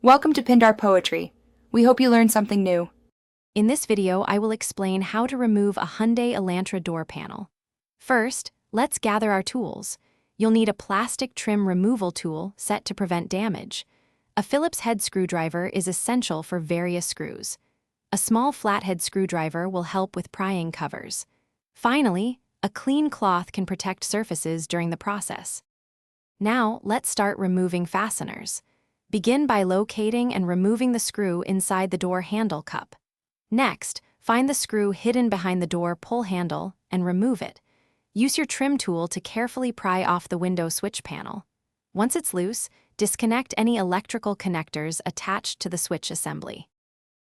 Welcome to Pindar Poetry. We hope you learned something new. In this video, I will explain how to remove a Hyundai Elantra door panel. First, let's gather our tools. You'll need a plastic trim removal tool set to prevent damage. A Phillips head screwdriver is essential for various screws. A small flathead screwdriver will help with prying covers. Finally, a clean cloth can protect surfaces during the process. Now, let's start removing fasteners. Begin by locating and removing the screw inside the door handle cup. Next, find the screw hidden behind the door pull handle and remove it. Use your trim tool to carefully pry off the window switch panel. Once it's loose, disconnect any electrical connectors attached to the switch assembly.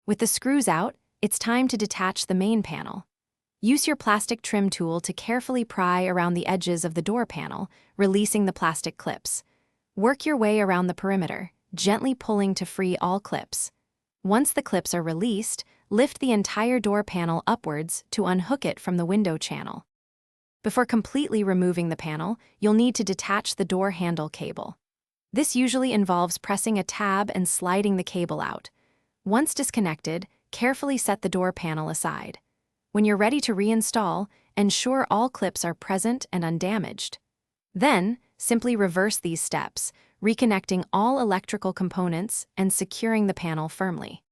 With the screws out, it's time to detach the main panel. Use your plastic trim tool to carefully pry around the edges of the door panel, releasing the plastic clips. Work your way around the perimeter, gently pulling to free all clips. Once the clips are released, lift the entire door panel upwards to unhook it from the window channel. Before completely removing the panel, you'll need to detach the door handle cable. This usually involves pressing a tab and sliding the cable out. Once disconnected, carefully set the door panel aside. When you're ready to reinstall, ensure all clips are present and undamaged. Then, simply reverse these steps, reconnecting all electrical components and securing the panel firmly.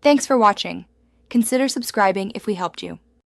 Thanks for watching. Consider subscribing if we helped you.